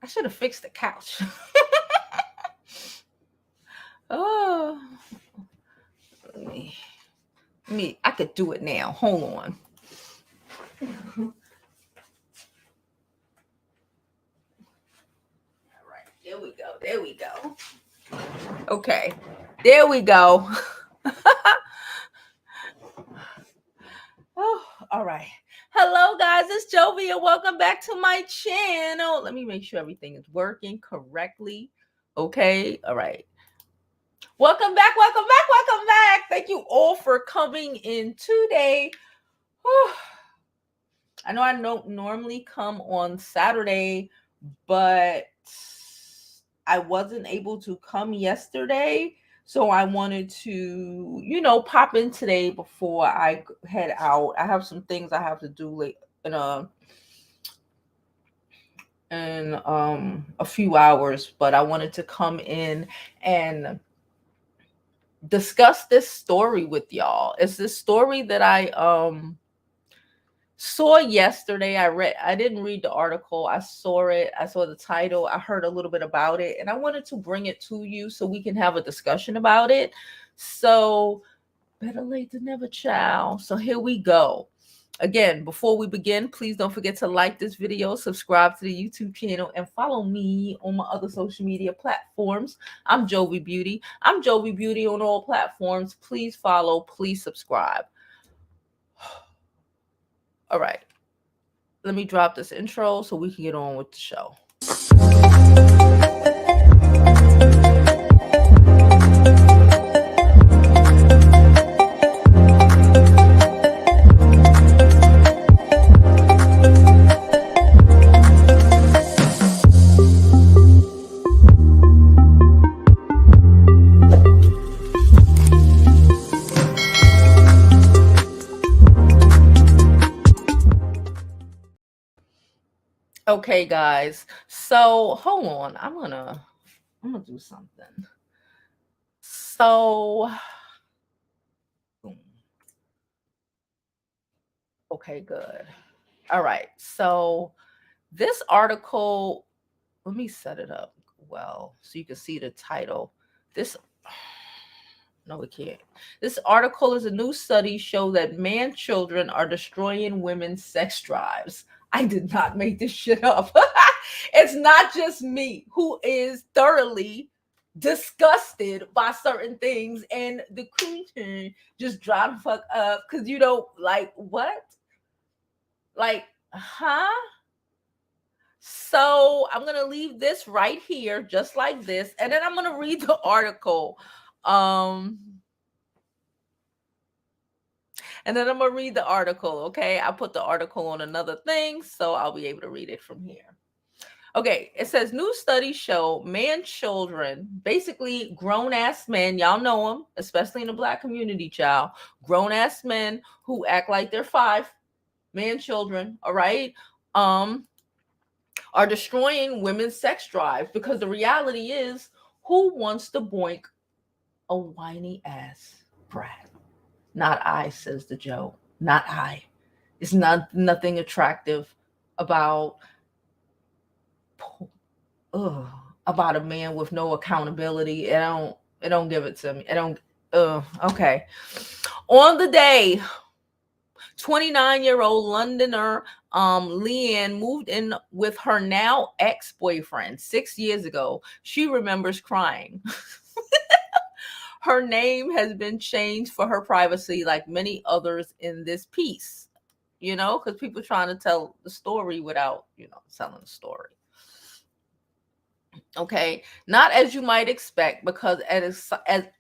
I should have fixed the couch. Oh, me, I could do it now. Hold on. All right, there we go. There we go. Okay, there we go. Oh, all right. Hello, guys. It's Jovi, and welcome back to my channel. Let me make sure everything is working correctly. Okay. All right. Welcome back. Welcome back. Welcome back. Thank you all for coming in today. Whew. I know I don't normally come on Saturday, but I wasn't able to come yesterday. So I wanted to, pop in today before I head out. I have some things I have to do in a few hours, but I wanted to come in and discuss this story with y'all. It's this story that I saw yesterday. I didn't read the article. I saw it. I saw the title. I heard a little bit about it, and I wanted to bring it to you so we can have a discussion about it. So better late than never, child. So here we go. Again, before we begin, please don't forget to like this video, subscribe to the YouTube channel, and follow me on my other social media platforms. I'm Jovi Beauty. I'm Jovi Beauty on all platforms. Please follow, please subscribe. All right. Let me drop this intro so we can get on with the show. Okay, guys. So hold on. I'm gonna do something. So okay, good. All right. So this article, let me set it up well so you can see the title. This No, we can't. This article is a new study show that man children are destroying women's sex drives. I did not make this shit up. It's not just me who is thoroughly disgusted by certain things, and the creature just drive the fuck up because like what? Like, huh? So I'm gonna leave this right here, just like this, and then I'm gonna read the article. And then I'm going to read the article, okay? I put the article on another thing, so I'll be able to read it from here. Okay, it says new studies show man children, basically grown-ass men, y'all know them, especially in the Black community, child, grown-ass men who act like they're 5, man children, all right, are destroying women's sex drive because the reality is, who wants to boink a whiny ass brat? Not I, says the Joe. Not I. It's nothing attractive about about a man with no accountability. It don't give it to me. Okay. On the day, 29-year-old Londoner Leanne moved in with her now ex-boyfriend 6 years ago. She remembers crying. Her name has been changed for her privacy, like many others in this piece, because people trying to tell the story without, telling the story. Okay, not as you might expect because as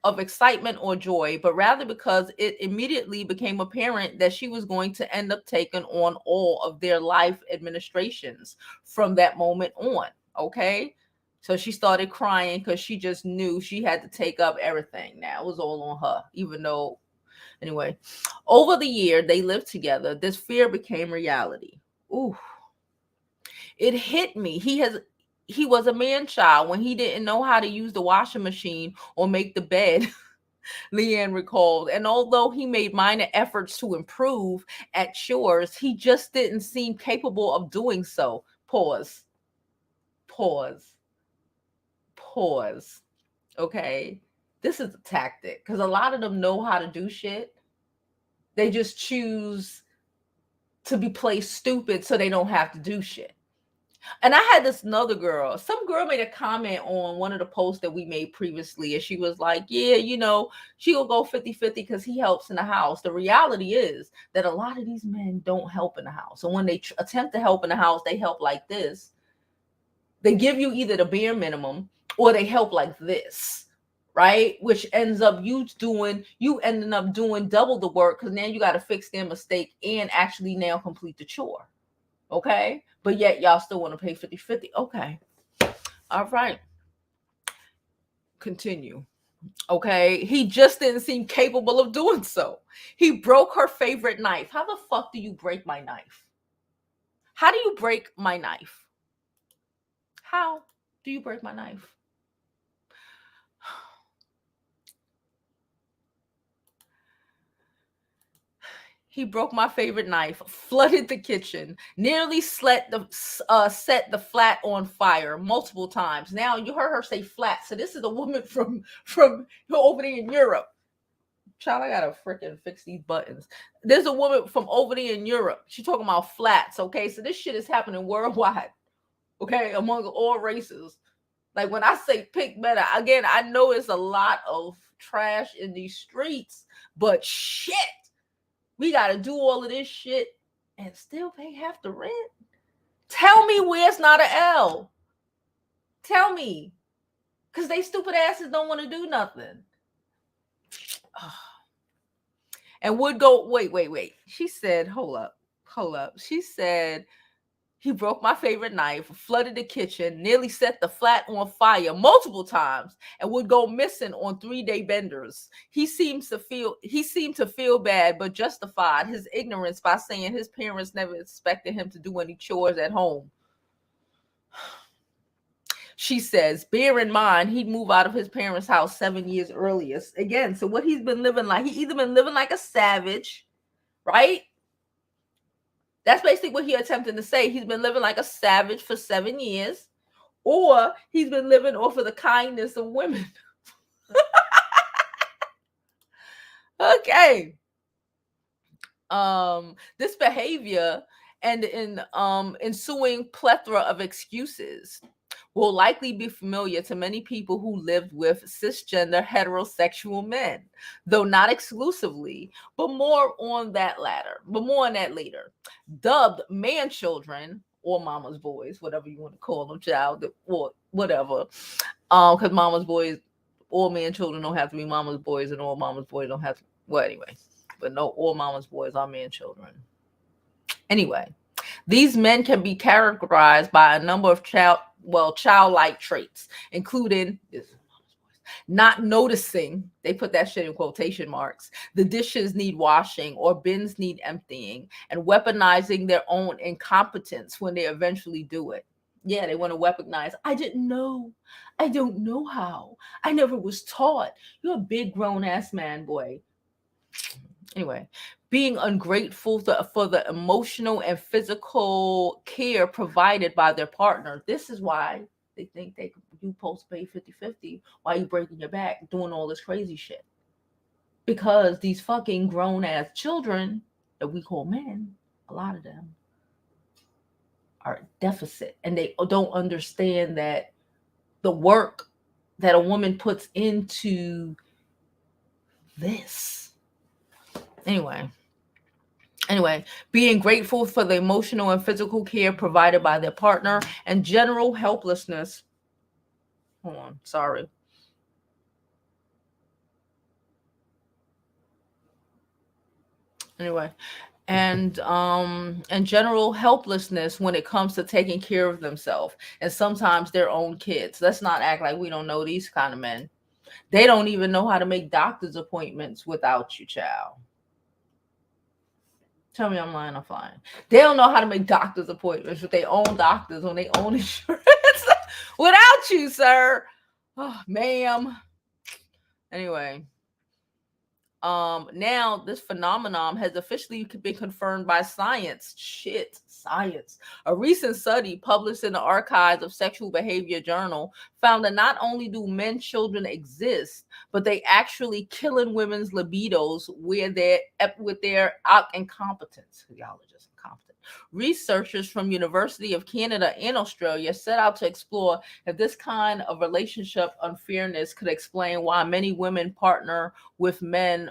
of excitement or joy, but rather because it immediately became apparent that she was going to end up taking on all of their life administrations from that moment on. Okay. So she started crying because she just knew she had to take up everything. Now it was all on her, even though, anyway, over the year they lived together, this fear became reality. Ooh, it hit me. He was a man child when he didn't know how to use the washing machine or make the bed, Leanne recalled. And although he made minor efforts to improve at chores, he just didn't seem capable of doing so. Pause. Pause. Okay, this is a tactic because a lot of them know how to do shit. They just choose to be play stupid so they don't have to do shit. And I had this another girl. Some girl made a comment on one of the posts that we made previously, and she was like, yeah, she'll go 50-50 because he helps in the house. The reality is that a lot of these men don't help in the house. And when they attempt to help in the house, they help like this. They give you either the bare minimum or they help like this, right? Which ends up you ending up doing double the work because now you got to fix their mistake and actually now complete the chore. Okay? But yet y'all still want to pay 50-50. Okay. All right. Continue. Okay. He just didn't seem capable of doing so. He broke her favorite knife. How the fuck do you break my knife? How do you break my knife? How do you break my knife? He broke my favorite knife, flooded the kitchen, nearly set the flat on fire multiple times. Now you heard her say flat. So this is a woman from over there in Europe. Child, I gotta freaking fix these buttons. There's a woman from over there in Europe. She's talking about flats. Okay, so this shit is happening worldwide. Okay, among all races. Like when I say pick better, again, I know it's a lot of trash in these streets, but shit. We got to do all of this shit and still pay half the rent. Tell me where it's not an L. Tell me. Because they stupid asses don't want to do nothing. And would go, wait. She said, hold up. She said, he broke my favorite knife, flooded the kitchen, nearly set the flat on fire multiple times, and would go missing on 3-day benders. He seemed to feel bad, but justified his ignorance by saying his parents never expected him to do any chores at home. She says, bear in mind, he'd move out of his parents' house 7 years earlier. Again, so what he's been living like, he either been living like a savage, right? That's basically what he attempted to say. He's been living like a savage for 7 years, or he's been living off of the kindness of women. Okay. This behavior and ensuing plethora of excuses will likely be familiar to many people who lived with cisgender heterosexual men, though not exclusively, but more on that later. Dubbed man children or mama's boys, whatever you want to call them, child or whatever. Because mama's boys, all man children don't have to be mama's boys, and all mama's boys don't have to. Well, anyway, but no, all mama's boys are man children. Anyway, these men can be characterized by a number of childlike traits, including not noticing, they put that shit in quotation marks, the dishes need washing or bins need emptying, and weaponizing their own incompetence when they eventually do it. Yeah, they want to weaponize. I didn't know. I don't know how. I never was taught. You're a big grown ass man, boy. Anyway, being ungrateful for the emotional and physical care provided by their partner. This is why they think you supposed to pay 50-50 while you breaking your back doing all this crazy shit. Because these fucking grown ass children that we call men, a lot of them are deficit, and they don't understand that the work that a woman puts into this. Anyway, being grateful for the emotional and physical care provided by their partner and general helplessness. Hold on, sorry. Anyway, and general helplessness when it comes to taking care of themselves and sometimes their own kids. Let's not act like we don't know these kind of men. They don't even know how to make doctor's appointments without you, child. Tell me I'm lying or flying. They don't know how to make doctor's appointments with their own doctors on their own insurance without you, sir. Oh, ma'am. Anyway, Now this phenomenon has officially been confirmed by science. Science. A recent study published in the Archives of Sexual Behavior Journal found that not only do men children exist, but they actually killing women's libidos where they're with their incompetence. Y'all are just incompetent. Researchers from University of Canada and Australia set out to explore if this kind of relationship unfairness could explain why many women partnered with men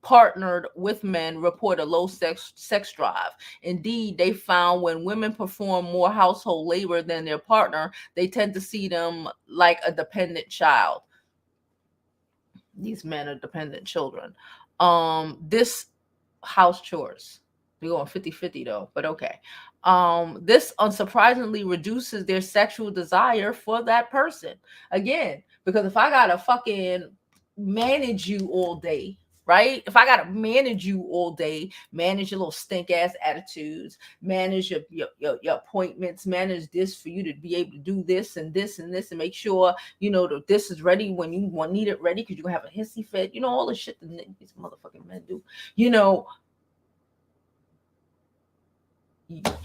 report a low sex drive. Indeed, they found when women perform more household labor than their partner, they tend to see them like a dependent child. These men are dependent children. This house chores. We're going 50-50 though, but okay. This unsurprisingly reduces their sexual desire for that person. Again, because if I gotta fucking manage you all day, right? If I gotta manage you all day, manage your little stink ass attitudes, manage your appointments, manage this for you to be able to do this and this and this, and make sure you know that this is ready when you need it ready because you have a hissy fit, you know, all the shit that these motherfucking men do, you know.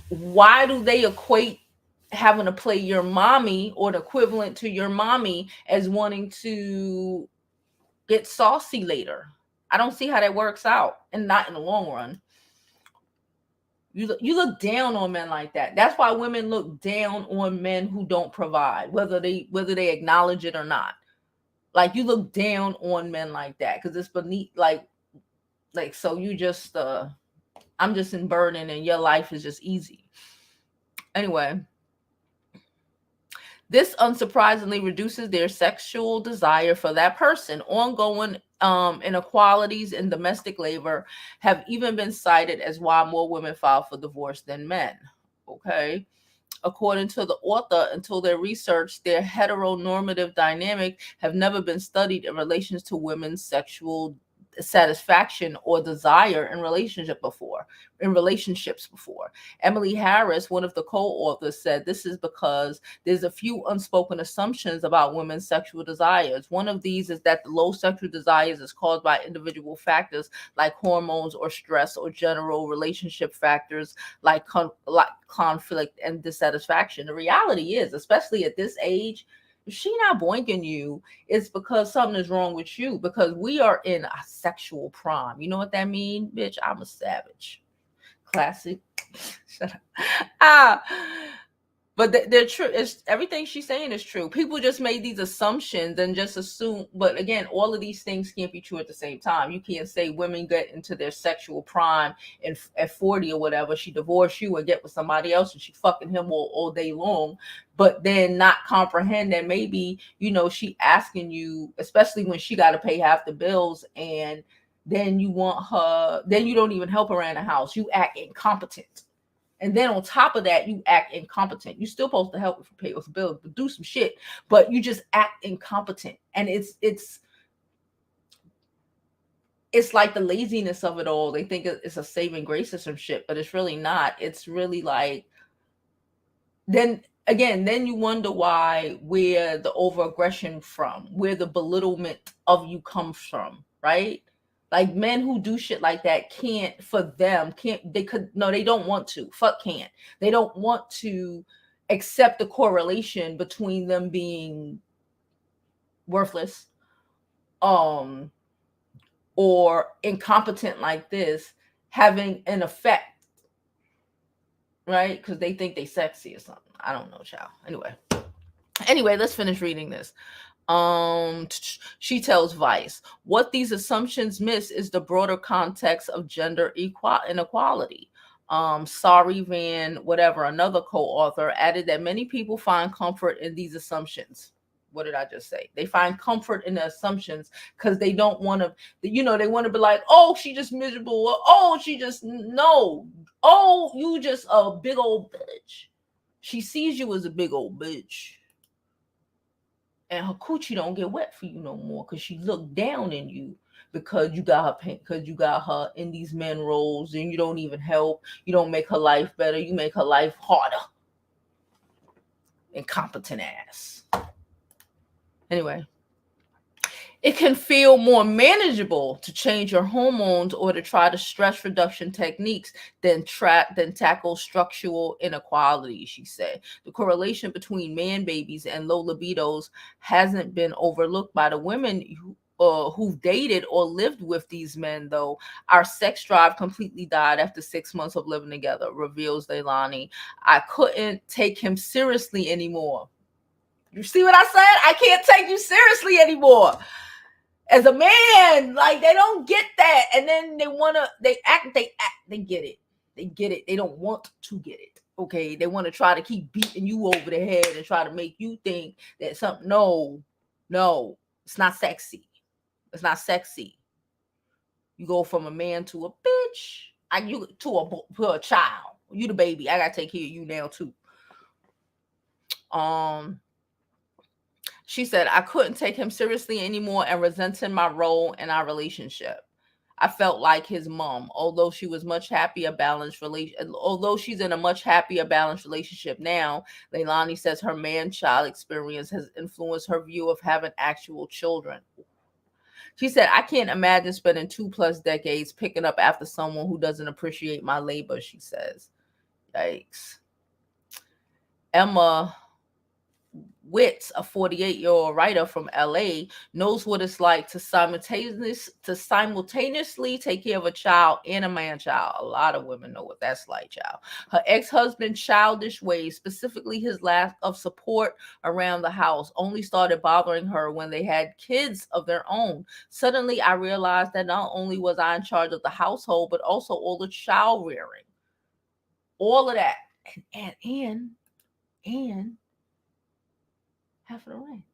Why do they equate having to play your mommy or the equivalent to your mommy as wanting to get saucy later? I don't see how that works out, and not in the long run. You look down on men like that. That's why women look down on men who don't provide, whether they acknowledge it or not. Like, you look down on men like that because it's beneath, like so you just I'm just in burden and your life is just easy. Anyway, this unsurprisingly reduces their sexual desire for that person. Ongoing inequalities in domestic labor have even been cited as why more women file for divorce than men. Okay. According to the author, until their research, their heteronormative dynamic have never been studied in relation to women's sexual satisfaction or desire in relationships before. Emily Harris, one of the co-authors, said this is because there's a few unspoken assumptions about women's sexual desires. One of these is that the low sexual desires is caused by individual factors like hormones or stress, or general relationship factors like conflict and dissatisfaction. The reality is, especially at this age, if she not boinking you, it's because something is wrong with you, because we are in a sexual prime. You know what that means? Bitch, I'm a savage. Classic. Shut up. But they're true. It's, everything she's saying is true. People just made these assumptions and just assume. But again, all of these things can't be true at the same time. You can't say women get into their sexual prime at 40 or whatever. She divorced you and get with somebody else and she fucking him all day long. But then not comprehend that maybe, you know, she asking you, especially when she got to pay half the bills, and then you want her, then you don't even help her around the house. You act incompetent. And then on top of that, you act incompetent. You're still supposed to help if you pay those bills, but do some shit. But you just act incompetent. And it's like the laziness of it all. They think it's a saving grace or some shit, but it's really not. It's really like, then you wonder where the overaggression from, where the belittlement of you comes from, right? Like, men who do shit like that they don't want to. Can't. They don't want to accept the correlation between them being worthless, or incompetent like this, having an effect, right? Because they think they sexy or something. I don't know, child. Anyway, let's finish reading this. She tells Vice, what these assumptions miss is the broader context of gender inequality. Sorry Van, whatever, another co-author, added that many people find comfort in these assumptions. What did I just say? They find comfort in the assumptions because they don't want to, they want to be like, oh, she just miserable. Or, oh, she just, no. Oh, you just a big old bitch. She sees you as a big old bitch. And her coochie don't get wet for you no more because she looked down in you because you got her in these men roles, and you don't even help. You don't make her life better. You make her life harder. Incompetent ass. Anyway, It can feel more manageable to change your hormones or to try the stress reduction techniques than tackle structural inequality, she said. The correlation between man babies and low libidos hasn't been overlooked by the women who've dated or lived with these men, though. Our sex drive completely died after 6 months of living together, reveals Leilani. I couldn't take him seriously anymore. You see what I said? I can't take you seriously anymore. As a man, like, they don't get that, and then they get it. They get it. They don't want to get it. Okay, they want to try to keep beating you over the head and try to make you think that something. No, it's not sexy. It's not sexy. You go from a man to a bitch. You to a child. You the baby. I gotta take care of you now too. She said, I couldn't take him seriously anymore and resented my role in our relationship. I felt like his mom, although she's in a much happier, balanced relationship now. Leilani says her man-child experience has influenced her view of having actual children. She said, I can't imagine spending 2+ decades picking up after someone who doesn't appreciate my labor, she says. Yikes. Emma Witz, a 48-year-old writer from LA, knows what it's like to simultaneously take care of a child and a man-child. A lot of women know what that's like, child. Her ex-husband's childish ways, specifically his lack of support around the house, only started bothering her when they had kids of their own. Suddenly, I realized that not only was I in charge of the household, but also all the child rearing. All of that. And half of the rent.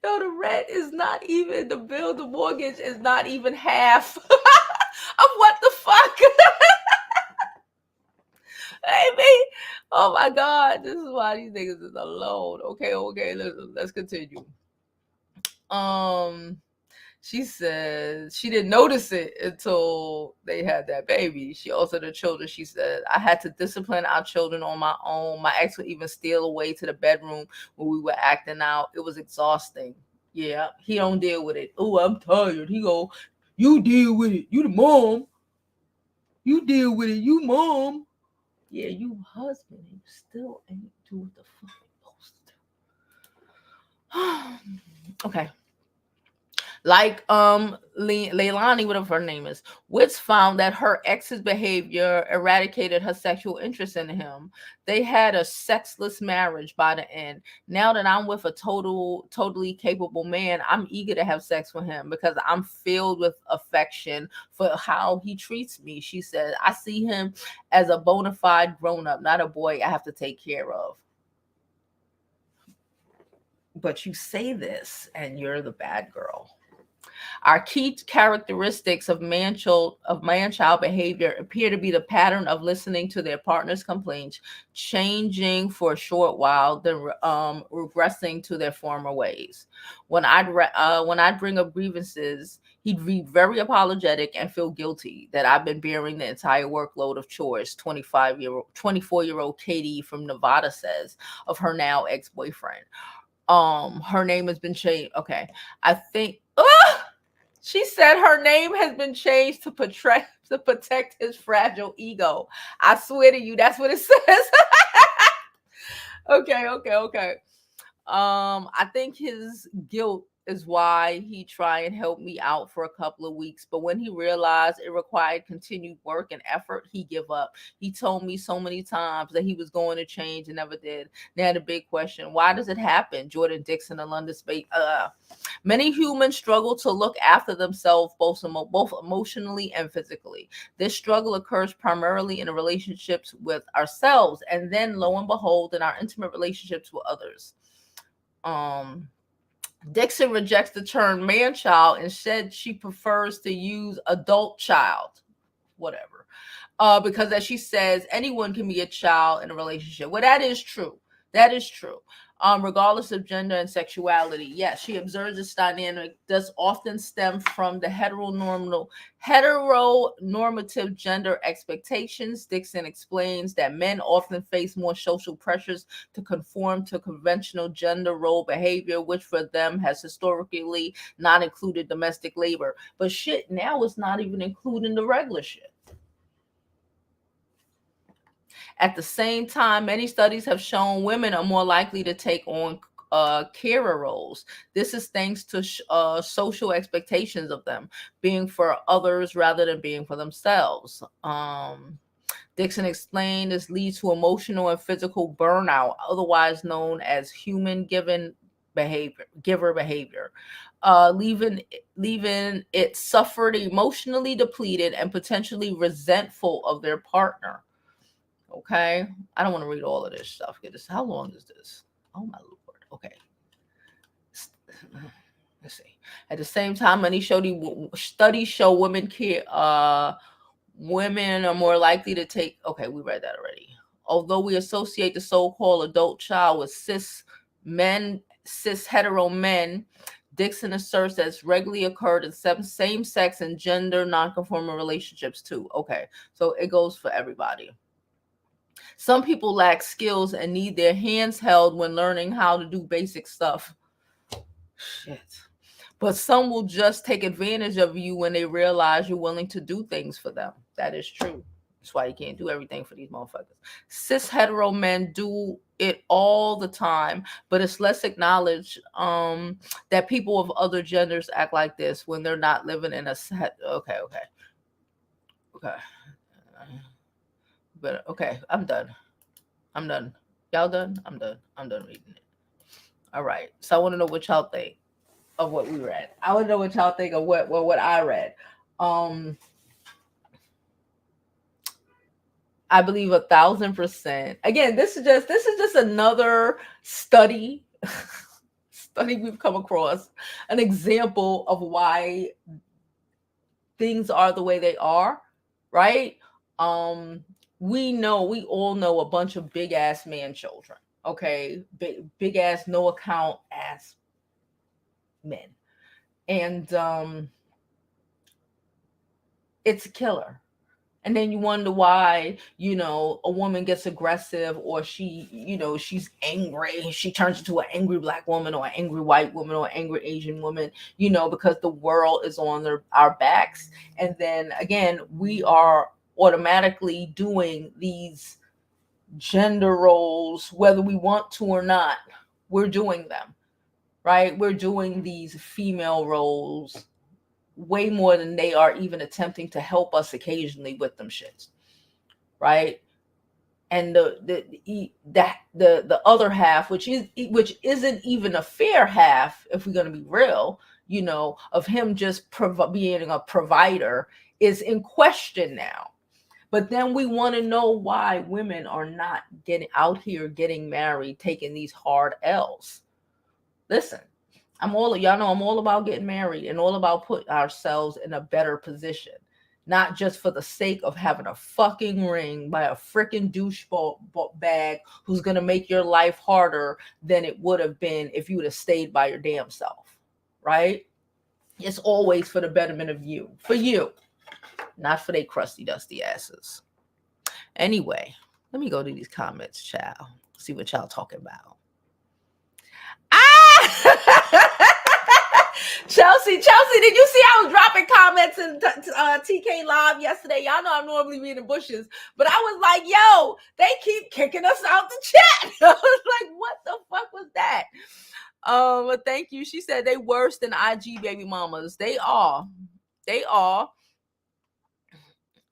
No, the rent is not even the bill. The mortgage is not even half of what the fuck. Baby, oh my God, this is why these niggas is alone. Okay, let's continue. She says she didn't notice it until they had that baby. She also, the children, she said, I had to discipline our children on my own. My ex would even steal away to the bedroom when we were acting out. It was exhausting. Yeah, he don't deal with it. Oh, I'm tired. He go, you deal with it. You the mom. You deal with it. You mom. Yeah, you husband. You still ain't do what the fuck you supposed to do. Okay. Like Leilani, whatever her name is, Witz found that her ex's behavior eradicated her sexual interest in him. They had a sexless marriage by the end. Now that I'm with a totally capable man, I'm eager to have sex with him because I'm filled with affection for how he treats me. She said, I see him as a bona fide grown-up, not a boy I have to take care of. But you say this and you're the bad girl. Our key characteristics of man-child behavior appear to be the pattern of listening to their partner's complaints, changing for a short while, then regressing to their former ways. When I'd bring up grievances, he'd be very apologetic and feel guilty that I've been bearing the entire workload of chores. 24-year-old Katie from Nevada says of her now ex-boyfriend. Her name has been changed. Okay, I think. She said her name has been changed to protect his fragile ego. I swear to you, that's what it says. Okay. I think his guilt is why he tried and helped me out for a couple of weeks. But when he realized it required continued work and effort, he gave up. He told me so many times that he was going to change and never did. Now the big question, why does it happen? Jordan Dixon, a London space. Many humans struggle to look after themselves both emotionally and physically. This struggle occurs primarily in the relationships with ourselves, and then lo and behold, in our intimate relationships with others. Dixon rejects the term man-child and said she prefers to use adult child, whatever, because as she says, anyone can be a child in a relationship. Well, that is true. regardless of gender and sexuality. Yes, she observes this dynamic does often stem from the heteronormative gender expectations. Dixon explains that men often face more social pressures to conform to conventional gender role behavior, which for them has historically not included domestic labor. But shit, now it's not even including the regular shit. At the same time, many studies have shown women are more likely to take on carer roles. This is thanks to social expectations of them being for others rather than being for themselves. Dixon explained this leads to emotional and physical burnout, otherwise known as human giver behavior. Leaving it suffered, emotionally depleted, and potentially resentful of their partner. Okay, I don't want to read all of this stuff. How long is this? Oh my lord. Okay, let's see. At the same time, many studies show women are more likely to take. Okay, we read that already. Although we associate the so-called adult child with cis hetero men, Dixon asserts that it's regularly occurred in same-sex and gender non-conforming relationships too. Okay, so it goes for everybody. Some people lack skills and need their hands held when learning how to do basic stuff. Shit. But some will just take advantage of you when they realize you're willing to do things for them. That is true. That's why you can't do everything for these motherfuckers. Cis hetero men do it all the time, but it's less acknowledged that people of other genders act like this when they're not living in a set. Okay. But okay, I'm done. Y'all done? I'm done. I'm done reading it. All right. So I want to know what y'all think of what we read. I want to know what y'all think of what I read. I believe 1,000%. Again, this is just another study we've come across, an example of why things are the way they are, right? We all know a bunch of big ass man children, okay, big ass no account ass men, and it's a killer. And then you wonder why, a woman gets aggressive, or she's angry. She turns into an angry black woman, or an angry white woman, or an angry Asian woman, because the world is on our backs. And then again, we are automatically doing these gender roles, whether we want to or not. We're doing them, right? We're doing these female roles way more than they are even attempting to help us occasionally with them shits, right? And the other half, which isn't even a fair half, if we're going to be real, of him just being a provider, is in question now. But then we want to know why women are not getting out here, getting married, taking these hard L's. Listen, y'all know I'm all about getting married and all about putting ourselves in a better position. Not just for the sake of having a fucking ring by a freaking douchebag who's going to make your life harder than it would have been if you would have stayed by your damn self, right? It's always for the betterment of you. For you. Not for they crusty, dusty asses. Anyway, let me go to these comments, child. See what y'all talking about. Chelsea, did you see I was dropping comments in TK Live yesterday? Y'all know I'm normally be in the bushes, but I was like, yo, they keep kicking us out the chat. I was like, what the fuck was that? But thank you. She said they worse than IG baby mamas. They are.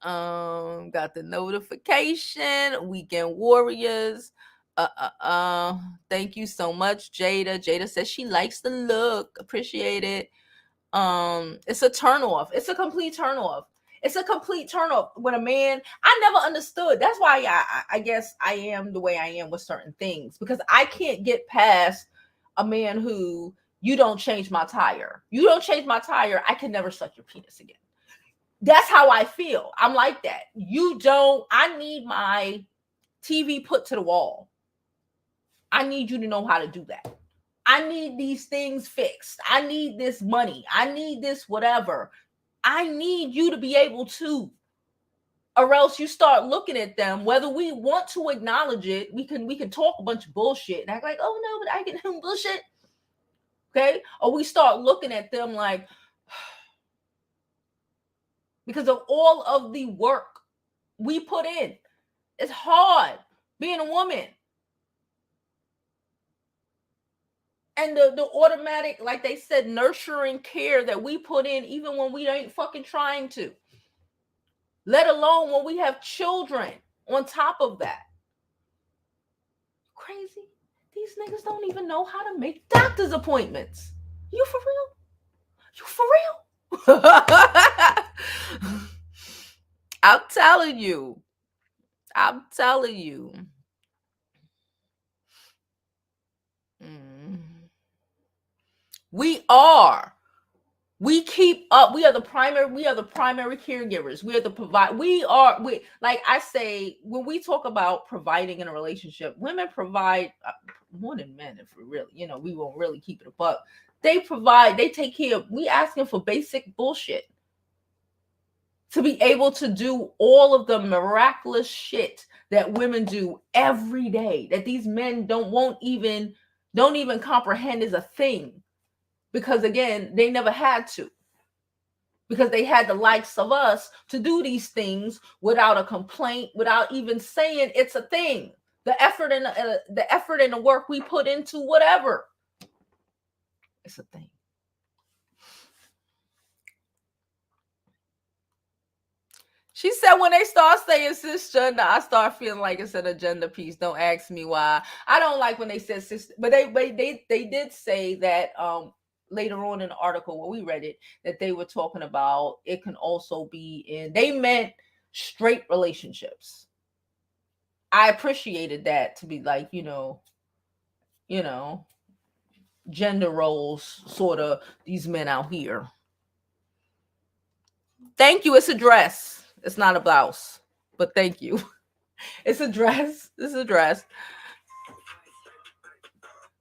Got the notification. Weekend Warriors. Thank you so much, Jada. Jada says she likes the look. Appreciate it. It's a turn off. It's a complete turn off. It's a complete turn off when a man. I never understood. That's why I guess I am the way I am with certain things, because I can't get past a man who, you don't change my tire. You don't change my tire, I can never suck your penis again. That's how I feel. I'm like that. You don't. I need my TV put to the wall. I need you to know how to do that. I need these things fixed. I need this money. I need this whatever. I need you to be able to, or else you start looking at them, whether we want to acknowledge it, we can talk a bunch of bullshit and act like, oh no, but I get bullshit. Okay? Or we start looking at them like, because of all of the work we put in. It's hard being a woman. And the automatic, like they said, nurturing care that we put in, even when we ain't fucking trying to. Let alone when we have children on top of that. Crazy. These niggas don't even know how to make doctor's appointments. You for real? You for real? I'm telling you. I'm telling you. We keep up. We are the primary caregivers. We are the provide. We like I say, when we talk about providing in a relationship, women provide more than men. If we really, we won't really keep it a buck. They provide. They take care of. We asking for basic bullshit to be able to do all of the miraculous shit that women do every day, that these men don't even comprehend is a thing. Because again, they never had to. Because they had the likes of us to do these things without a complaint, without even saying it's a thing. The effort and the work we put into whatever, it's a thing. She said when they start saying cisgender, I start feeling like it's an agenda piece. Don't ask me why. I don't like when they said cis, but they did say that later on in the article when we read it, that they were talking about it can also be they meant straight relationships. I appreciated that, to be like, gender roles, sort of, these men out here. Thank you. It's a dress. It's not a blouse, but thank you. It's a dress. It's a dress.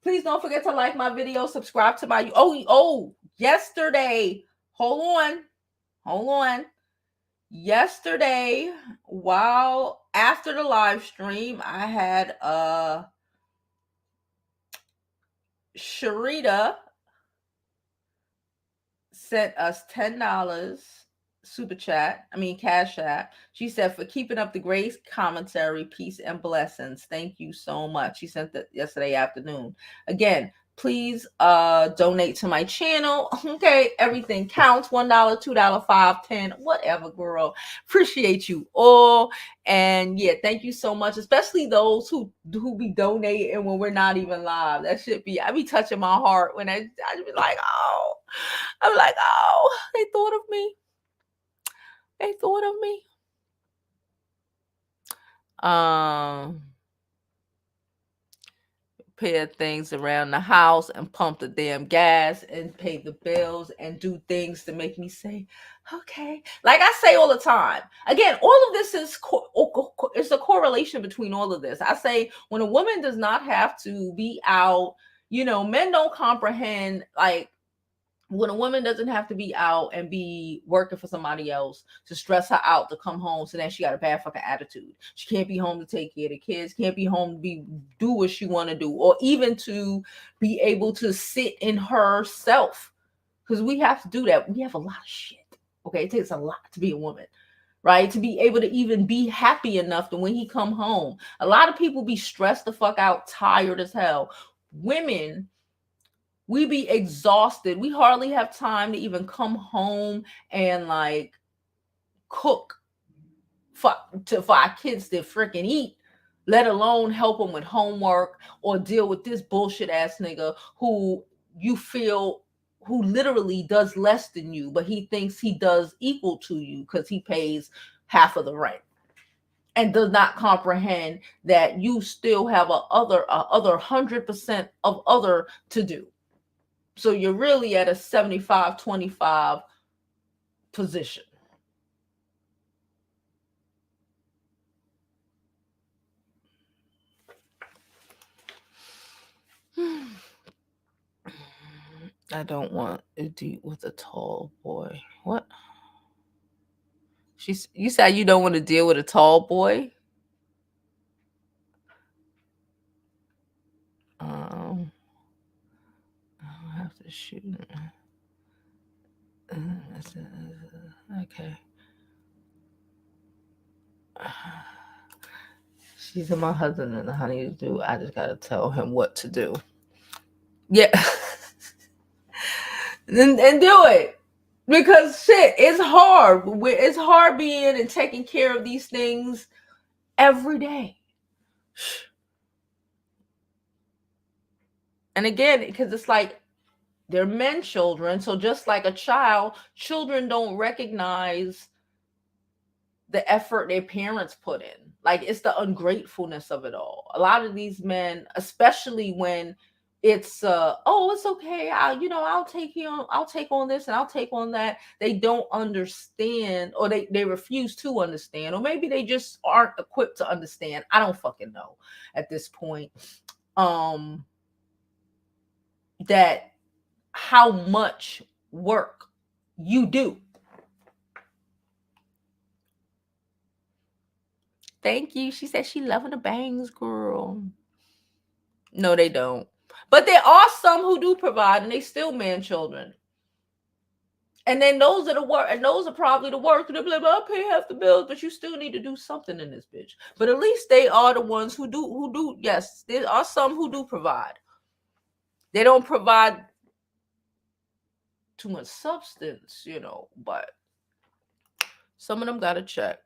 Please don't forget to like my video, subscribe to my yesterday. Hold on. Yesterday, while after the live stream, I had Sharita sent us $10 super chat. Cash app. She said, for keeping up the great commentary, peace and blessings. Thank you so much. She sent it yesterday afternoon. Again, please donate to my channel. Okay, everything counts. $1, $2, $5, $10, whatever, girl. Appreciate you all. And yeah, thank you so much, especially those who be donating when we're not even live. That should be, I be touching my heart when I be like, oh, I'm like, oh, they thought of me. They thought of me. Pair things around the house and pump the damn gas and pay the bills and do things to make me say, okay. Like I say all the time. Again, all of this is it's a correlation between all of this. I say when a woman does not have to be out, men don't comprehend, like, when a woman doesn't have to be out and be working for somebody else to stress her out to come home, so then she got a bad fucking attitude. She can't be home to take care of the kids, can't be home to do what she want to do, or even to be able to sit in herself. Because we have to do that. We have a lot of shit. Okay, it takes a lot to be a woman, right? To be able to even be happy enough that when he come home. A lot of people be stressed the fuck out, tired as hell. Women, we be exhausted. We hardly have time to even come home and like cook for our kids to freaking eat, let alone help them with homework or deal with this bullshit ass nigga who literally does less than you, but he thinks he does equal to you because he pays half of the rent and does not comprehend that you still have a other 100% of other to do. So you're really at a 75-25 position. I don't want to date with a tall boy. What? You said you don't want to deal with a tall boy? Um, I'll have to shoot. Okay. She's my husband and the honey to do. I just gotta tell him what to do. Yeah. and do it. Because shit, it's hard. It's hard being and taking care of these things every day. And again, because it's like they're men children. So just like a child, children don't recognize the effort their parents put in. Like it's the ungratefulness of it all. A lot of these men, especially when it's oh, it's okay, I'll take on this and I'll take on that. They don't understand, or they refuse to understand, or maybe they just aren't equipped to understand. I don't fucking know at this point. That how much work you do. Thank you. She said she loving the bangs, girl. No, they don't. But there are some who do provide, and they still man children. And then those are the work, and those are probably the work. They'll be like, I'll pay half the bills, but you still need to do something in this bitch. But at least they are the ones who do. Yes, there are some who do provide. They don't provide too much substance, but some of them gotta check.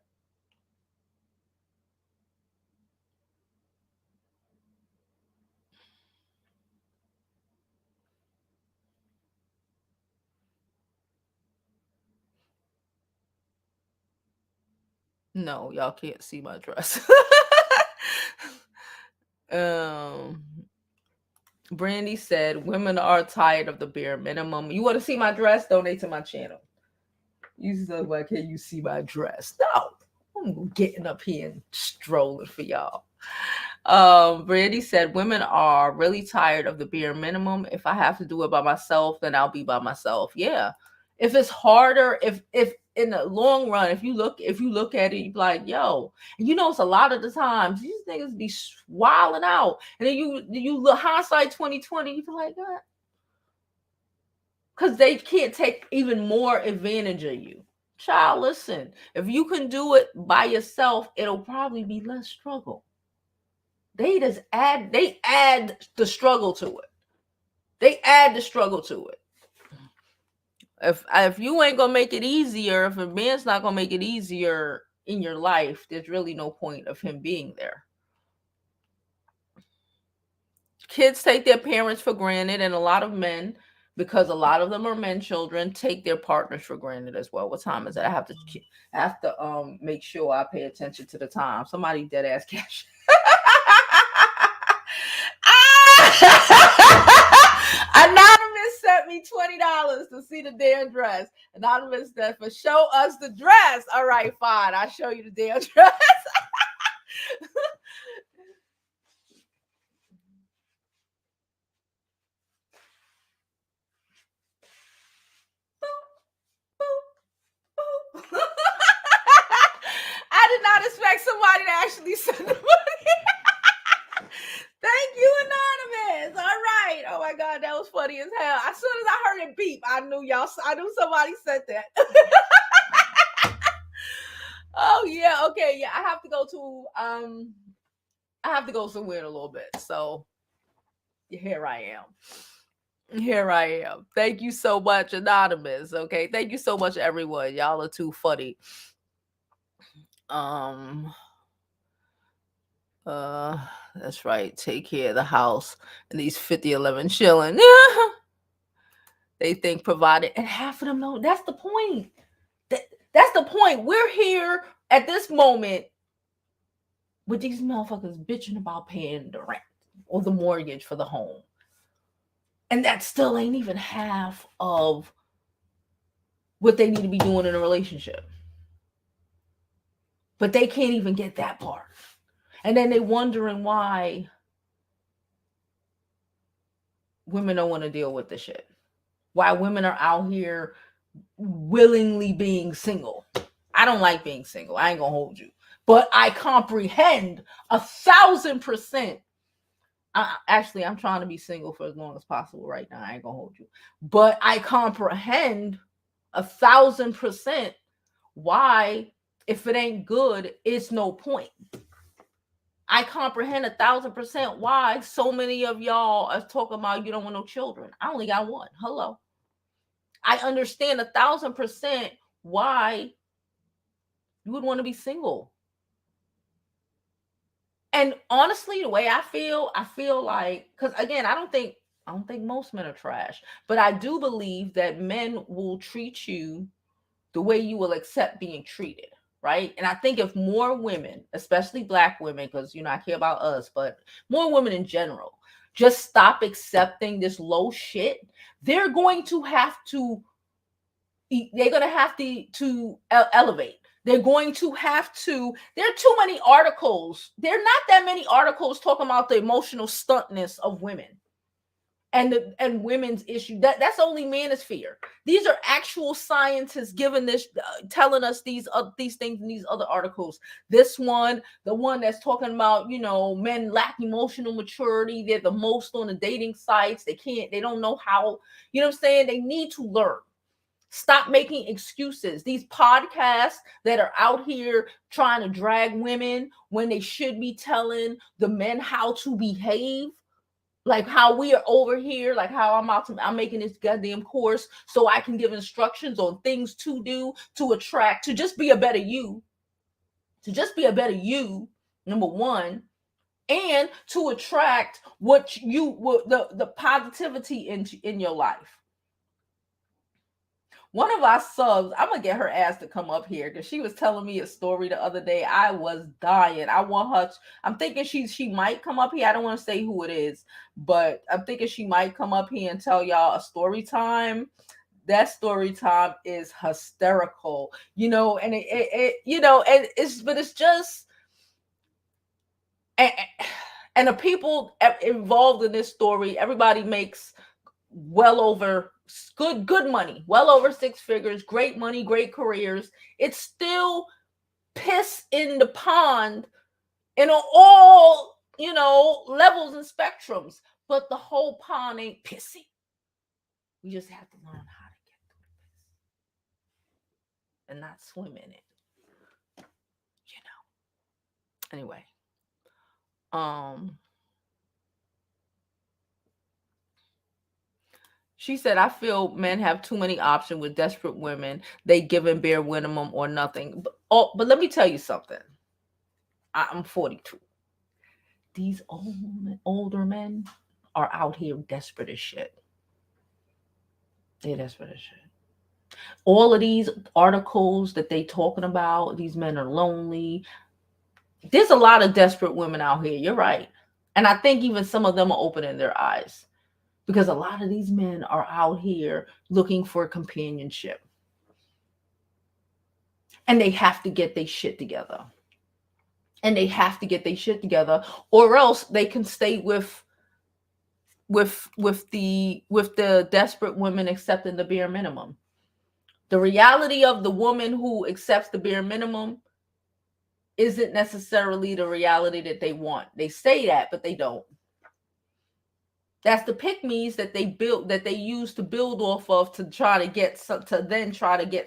No, y'all can't see my dress. Brandy said, women are tired of the bare minimum. You want to see my dress? Donate to my channel. You said, like, can you see my dress? No. I'm getting up here and strolling for y'all. Brandy said, women are really tired of the bare minimum. If I have to do it by myself, then I'll be by myself. Yeah. If it's harder, if in the long run, if you look at it, you be like, yo, and it's a lot of the times these niggas be wilding out, and then you look hindsight 2020, you be like, God, because they can't take even more advantage of you. Child, listen, if you can do it by yourself, it'll probably be less struggle. They add the struggle to it. They add the struggle to it. If you ain't gonna make it easier, if a man's not gonna make it easier in your life, there's really no point of him being there. Kids take their parents for granted, and a lot of men, because a lot of them are men children, take their partners for granted as well. What time is it? I have to make sure I pay attention to the time. Somebody dead ass cash. Anonymous sent me $20 to see the damn dress. Anonymous said, for show us the dress. All right, fine. I'll show you the damn dress. I did not expect somebody to actually send the money. Thank you, Anonymous. All right. Oh my God, that was funny as hell. As soon as I heard it beep, I knew somebody said that. Oh yeah, okay, yeah. I have to go somewhere in a little bit. So here I am. Thank you so much, Anonymous. Okay. Thank you so much, everyone. Y'all are too funny. That's right. Take care of the house and these 50-11 chilling. They think provided, and half of them know. That's the point. That's the point. We're here at this moment with these motherfuckers bitching about paying the rent or the mortgage for the home. And that still ain't even half of what they need to be doing in a relationship. But they can't even get that part. And then they wondering why women don't want to deal with the shit. Why women are out here willingly being single. I don't like being single. I ain't gonna hold you. But I comprehend 1,000%. Actually, I'm trying to be single for as long as possible right now. I ain't gonna hold you. But I comprehend 1,000% why, if it ain't good, it's no point. I comprehend 1,000% why so many of y'all are talking about you don't want no children. I only got one. Hello. I understand 1,000% why you would want to be single. And honestly, the way I feel like, because again, I don't think most men are trash, but I do believe that men will treat you the way you will accept being treated, right? And I think if more women, especially Black women, because I care about us, but more women in general, just stop accepting this low shit, they're going to have to elevate. They're going to have to. There are too many articles. There are not that many articles talking about the emotional stuntness of women and women's issue. That's only manosphere. These are actual scientists giving this, telling us these things in these other articles. This one, the one that's talking about men lack emotional maturity. They're the most on the dating sites. They don't know how. You know what I'm saying? They need to learn. Stop making excuses. These podcasts that are out here trying to drag women when they should be telling the men how to behave. Like how we are over here, like how I'm making this goddamn course so I can give instructions on things to do to attract, to just be a better you. To just be a better you, number one, and to attract the positivity in your life. One of our subs, I'm gonna get her ass to come up here because she was telling me a story the other day. I was dying. I want her. I'm thinking she might come up here. I don't want to say who it is, but I'm thinking she might come up here and tell y'all a story time. That story time is hysterical, and and it's just and the people involved in this story, everybody makes well over good money, well over 6 figures, great money, great careers. It's still piss in the pond in all levels and spectrums, but the whole pond ain't pissy. We just have to learn how to get through this and not swim in it. Anyway, she said, I feel men have too many options with desperate women. They give bare minimum or nothing. But let me tell you something. I'm 42. These older men are out here desperate as shit. They're desperate as shit. All of these articles that they talking about, these men are lonely. There's a lot of desperate women out here. You're right. And I think even some of them are opening their eyes. Because a lot of these men are out here looking for companionship. And they have to get their shit together. Or else they can stay with the desperate women accepting the bare minimum. The reality of the woman who accepts the bare minimum isn't necessarily the reality that they want. They say that, but they don't. That's the pick-me's that they use to build off of to try to get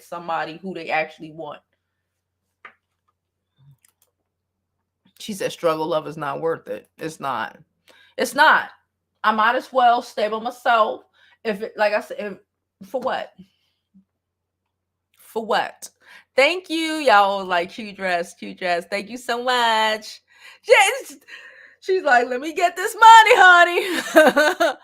somebody who they actually want. She said struggle love is not worth it. It's not. I might as well stay by myself. Like I said, for what? For what? Thank you, y'all. Like cute dress. Thank you so much. She's like, let me get this money, honey.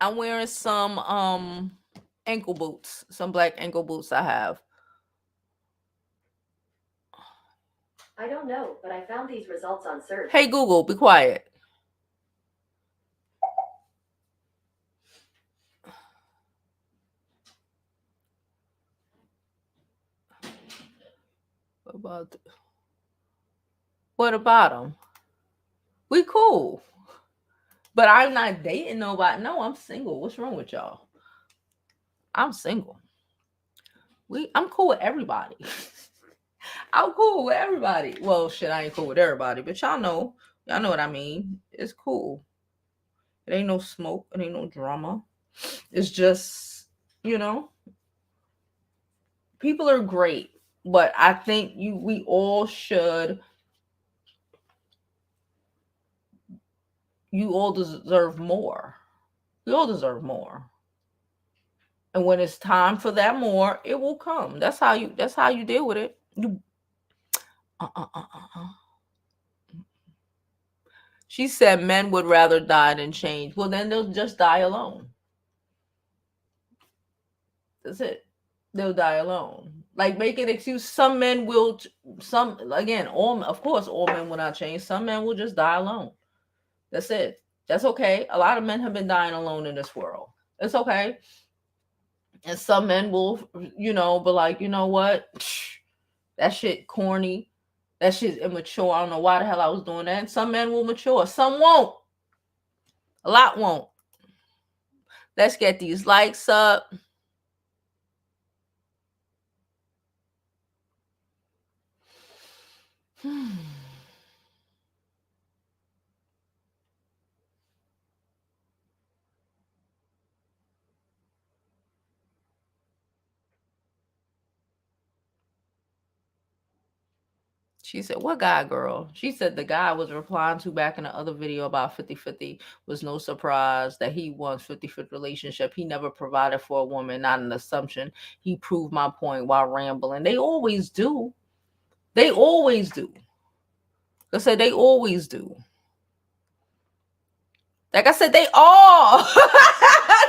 I'm wearing some ankle boots, some black ankle boots I have. I don't know, but I found these results on search. Hey Google, be quiet. What about him? We cool. But I'm not dating nobody. No, I'm single. What's wrong with y'all? I'm single. I'm cool with everybody. I'm cool with everybody. Well, shit, I ain't cool with everybody, but y'all know what I mean. It's cool. It ain't no smoke. It ain't no drama. It's just, people are great, but I think we all should. You all deserve more. We all deserve more. And when it's time for that more, it will come. That's how you deal with it. She said men would rather die than change. Well, then they'll just die alone. That's it. They'll die alone. Like, make an excuse. Some men will. Of course, all men will not change. Some men will just die alone. That's it. That's okay. A lot of men have been dying alone in this world. It's okay. And some men will, be like, you know what? That shit corny. That shit's immature. I don't know why the hell I was doing that. And some men will mature. Some won't. A lot won't. Let's get these likes up. She said, what guy, girl? She said the guy I was replying to back in the other video about 50-50 was no surprise that he wants 50-50 relationship. He never provided for a woman, not an assumption. He proved my point while rambling. They always do. They always do. I said, they always do. Like I said, they all.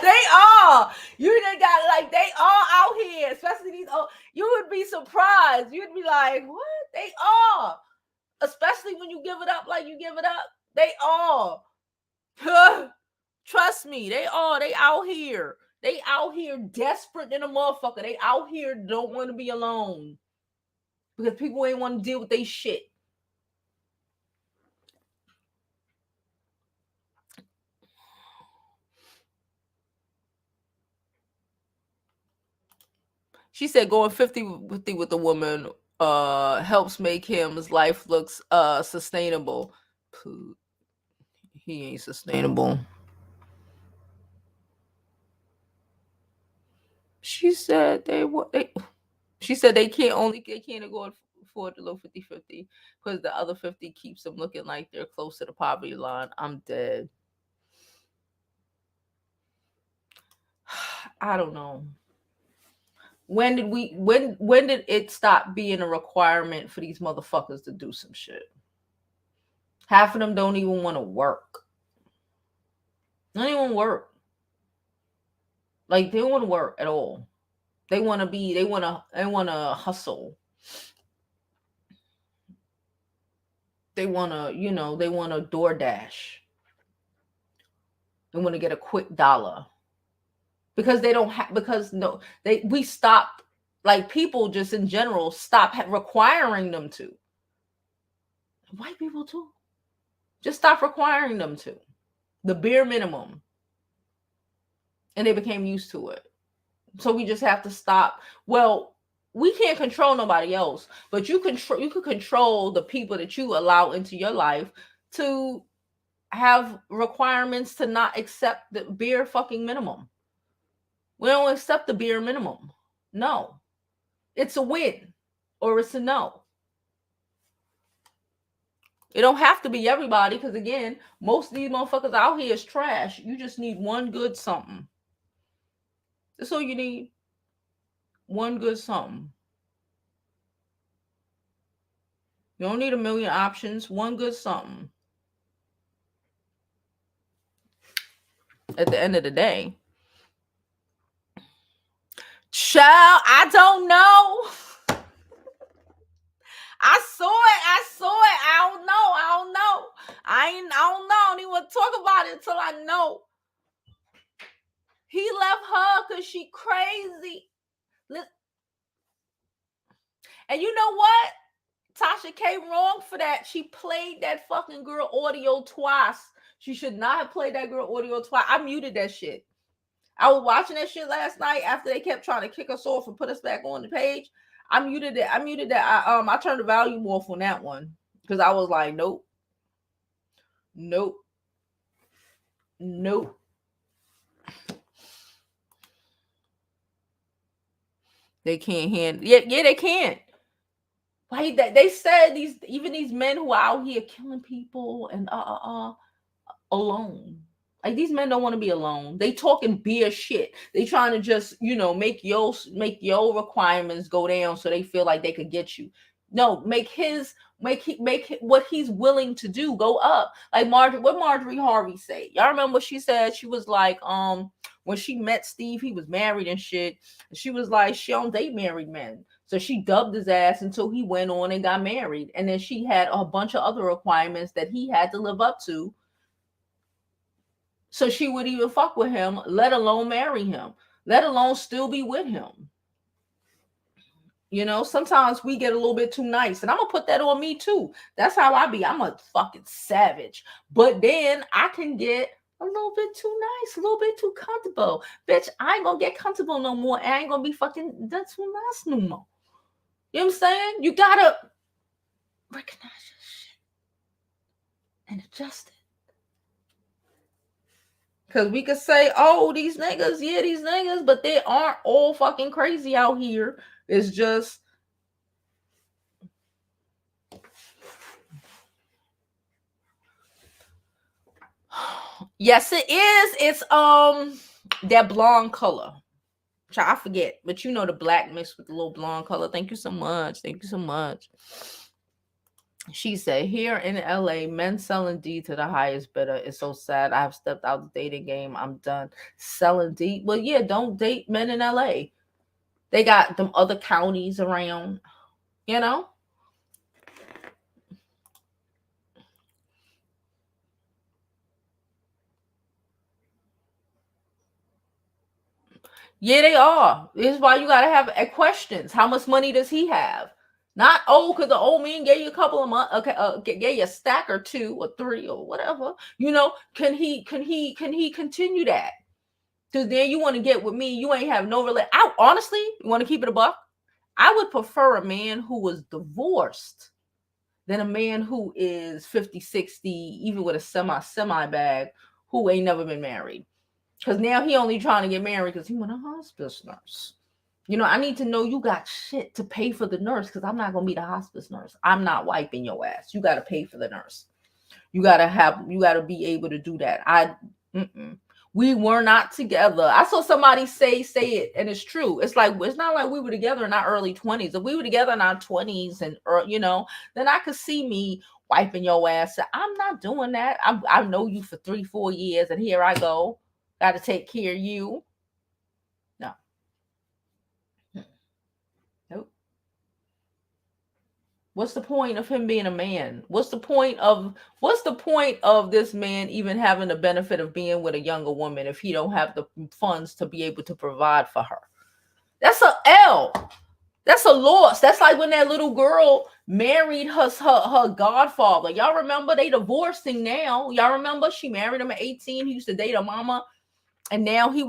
They all. You done got, like, they all out here, especially these old. You would be surprised. You'd be like, what? They all. Especially when you give it up like you give it up. They all. Trust me, they out here. They out here desperate than a motherfucker. They out here don't want to be alone. Because people ain't want to deal with they shit. She said going 50-50 with a woman helps make his life looks sustainable. He ain't sustainable. She said she said they can't go afford to look 50-50 because the other 50 keeps them looking like they're close to the poverty line. I'm dead. I don't know. When did it stop being a requirement for these motherfuckers to do some shit? Half of them don't even want to work. They don't even work. Like, they don't want to work at all. They want to hustle. They want to, they want to DoorDash. They want to get a quick dollar. Because they don't have, we stopped, like, people just in general stop requiring them to. White people too. Just stop requiring them to. The bare minimum. And they became used to it. So we just have to stop. Well, we can't control nobody else, but you could control the people that you allow into your life to have requirements to not accept the bare fucking minimum. We don't accept the bare minimum. No. It's a win or it's a no. It don't have to be everybody, because again, most of these motherfuckers out here is trash. You just need one good something. That's all you need. One good something. You don't need a million options. One good something. At the end of the day. Child, I don't know. I saw it. I don't know. I don't know. I don't even want to talk about it until I know. He left her because she crazy. And you know what? Tasha K wrong for that. She played that fucking girl audio twice. She should not have played that girl audio twice. I muted that shit. I was watching that shit last night after they kept trying to kick us off and put us back on the page. I muted it. I turned the volume off on that one because I was like, nope. They can't handle. Yeah, they can't. Why they said these men who are out here killing people and alone. Like these men don't want to be alone. They talking beer shit. They trying to just, make your requirements go down so they feel like they could get you. No, make what he's willing to do go up. Like Marjorie Harvey say. Y'all remember what she said? She was like, when she met Steve, he was married and shit. She was like, she don't date married men. So she dubbed his ass until he went on and got married. And then she had a bunch of other requirements that he had to live up to. So she would even fuck with him, let alone marry him, let alone still be with him. Sometimes we get a little bit too nice, and I'm gonna put that on me too. That's how I be. I'm a fucking savage, but then I can get a little bit too nice, a little bit too comfortable. Bitch, I ain't gonna get comfortable no more. And I ain't gonna be fucking that's too nice no more. You know what I'm saying? You gotta recognize your shit and adjust it. Because we could say, oh, these niggas, but they aren't all fucking crazy out here. It's just, yes, it is. It's that blonde color. I forget, but the black mixed with the little blonde color. Thank you so much. She said, here in LA, men selling D to the highest bidder. It's so sad. I have stepped out the dating game. I'm done selling D. Well, yeah, don't date men in LA. They got them other counties around, Yeah, they are. This is why you got to have questions. How much money does he have? Not, because the old man gave you a couple of months, okay, gave you a stack or two or three or whatever. Can he continue that? Because then you want to get with me, you ain't have no relation. Honestly, you want to keep it a buck? I would prefer a man who was divorced than a man who is 50, 60, even with a semi bag, who ain't never been married. Because now he only trying to get married because he want a hospice nurse. I need to know you got shit to pay for the nurse because I'm not going to be the hospice nurse. I'm not wiping your ass. You got to pay for the nurse. You got to be able to do that. We were not together. I saw somebody say it, and it's true. It's like, it's not like we were together in our early 20s. If we were together in our 20s and, then I could see me wiping your ass. I'm not doing that. I know you for 3-4 years, and here I go. Got to take care of you. No. Nope. What's the point of him being a man? What's the point of this man even having the benefit of being with a younger woman if he don't have the funds to be able to provide for her? That's a L. That's a loss. That's like when that little girl married her godfather. Y'all remember they divorcing now? Y'all remember she married him at 18? He used to date her mama. And now he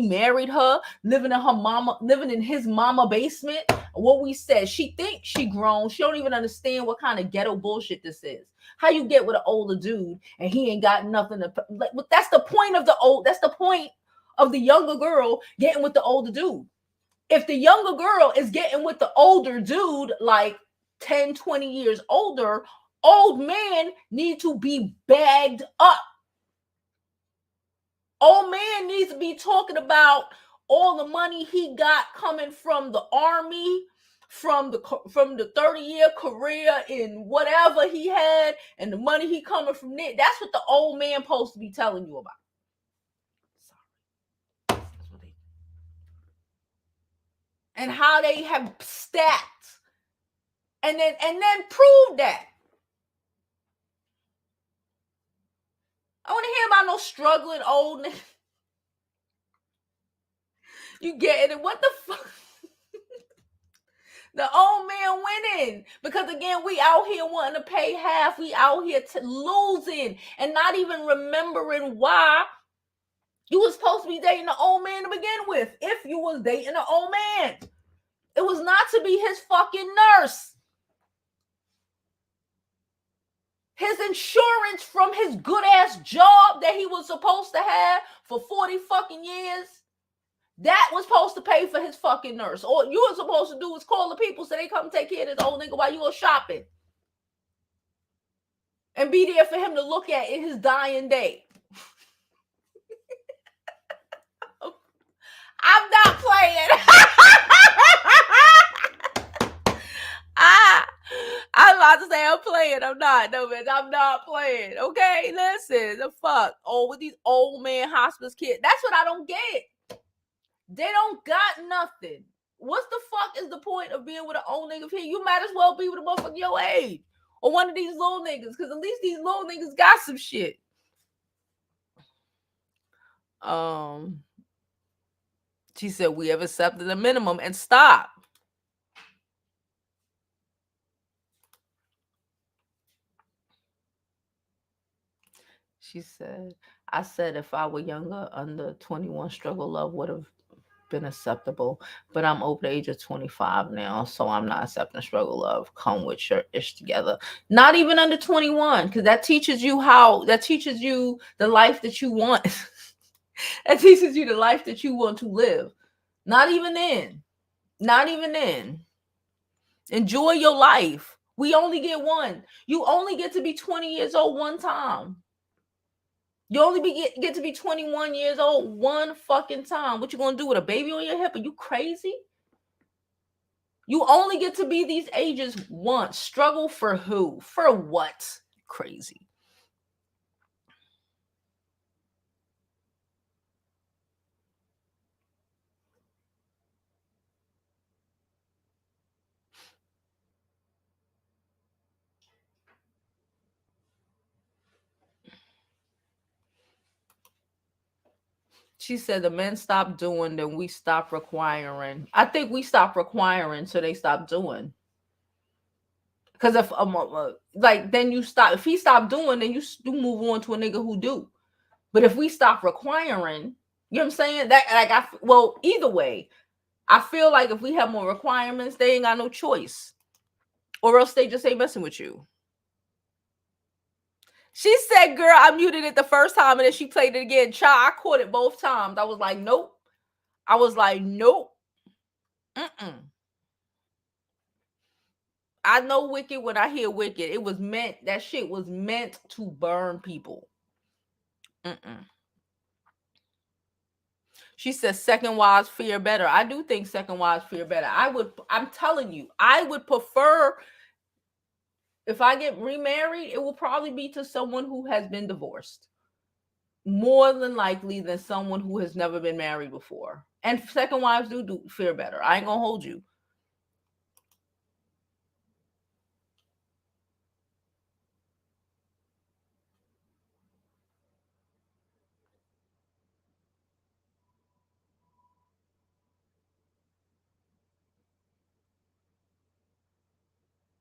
married her, living in his mama basement. What we said, she thinks she grown. She don't even understand what kind of ghetto bullshit this is. How you get with an older dude and he ain't got nothing to, that's the point of that's the point of the younger girl getting with the older dude. If the younger girl is getting with the older dude, like 10, 20 years older, old man need to be bagged up. Old man needs to be talking about all the money he got coming from the army, from the 30-year career in whatever he had, and the money he coming from there. That's what the old man supposed to be telling you about. Sorry. And how they have stats, and then prove that. I want to hear about no struggling old niggas. You getting it? What the fuck? The old man winning. Because again, we out here wanting to pay half. We out here losing and not even remembering why you was supposed to be dating the old man to begin with. If you was dating the old man, it was not to be his fucking nurse. His insurance from his good ass job that he was supposed to have for 40 fucking years, that was supposed to pay for his fucking nurse. All you were supposed to do was call the people so they come take care of this old nigga while you were shopping. And be there for him to look at in his dying day. I'm not playing. I'm about to say I'm playing. I'm not. No, man, I'm not playing. Okay, listen. The fuck. Oh, with these old man hospice kids. That's what I don't get. They don't got nothing. What's the fuck is the point of being with an old nigga here? You might as well be with a motherfucker your age. Or one of these little niggas. Because at least these little niggas got some shit. She said, we have accepted the minimum and stop. She said, I said if I were younger, under 21, struggle love would have been acceptable. But I'm over the age of 25 now, so I'm not accepting struggle love. Come with your ish together. Not even under 21, because that teaches you the life that you want. That teaches you the life that you want to live. Not even then. Not even then. Enjoy your life. We only get one. You only get to be 20 years old one time. You only get to be 21 years old one fucking time. What you gonna do with a baby on your hip? Are you crazy? You only get to be these ages once. Struggle for who? For what? Crazy. She said the men stop doing, then we stop requiring. I think we stop requiring so they stop doing. Because if like then you stop. If he stopped doing, then you move on to a nigga who do. But if we stop requiring, you know what I'm saying? That well, either way, I feel like if we have more requirements, they ain't got no choice, or else they just ain't messing with you. She said, "Girl, I muted it the first time, and then she played it again. Child, I caught it both times. I was like, nope. I was like, nope. I know wicked when I hear wicked. It was meant. That shit was meant to burn people. She says second wives fear better. I do think second wives fear better. I'm telling you, I would prefer, if I get remarried, it will probably be to someone who has been divorced. More than likely than someone who has never been married before. And second wives do fear better. I ain't gonna hold you.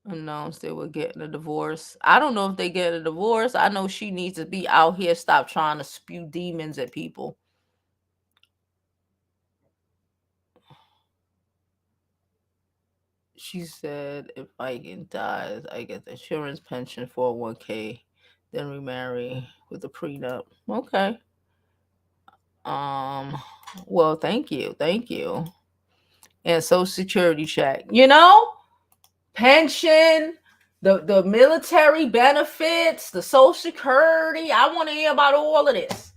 Announced they were getting a divorce. I don't know if they get a divorce. I know she needs to be out here, stop trying to spew demons at people. She said, if Megan dies, I get the insurance, pension, 401k, then remarry with a prenup. Okay. Well, thank you. And Social Security check. You know? Pension, the military benefits, the Social Security. I want to hear about all of this.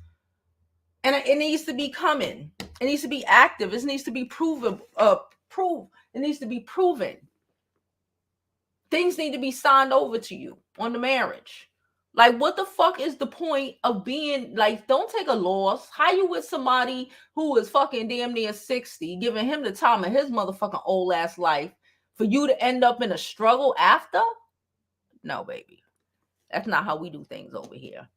And it needs to be coming. It needs to be active. It needs to be proven. It needs to be proven. Things need to be signed over to you on the marriage. Like, what the fuck is the point of being like, don't take a loss. How you with somebody who is fucking damn near 60, giving him the time of his motherfucking old ass life for you to end up in a struggle after? No, baby. That's not how we do things over here.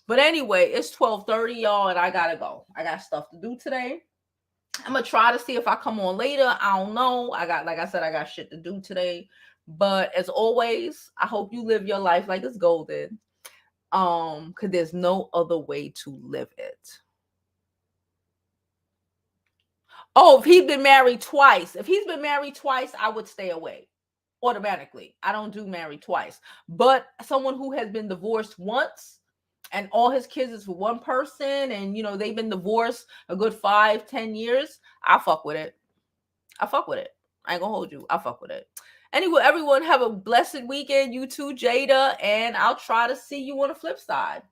But anyway, it's 12:30, y'all, and I gotta go. I got stuff to do today. I'm gonna try to see if I come on later. I don't know. Like I said, I got shit to do today. But as always, I hope you live your life like it's golden. Because there's no other way to live it. Oh, if he's been married twice, I would stay away automatically. I don't do married twice. But someone who has been divorced once and all his kids is for one person, and they've been divorced a good 5-10 years, I fuck with it. I ain't gonna hold you. I fuck with it. Anyway, everyone have a blessed weekend. You too, Jada, and I'll try to see you on the flip side.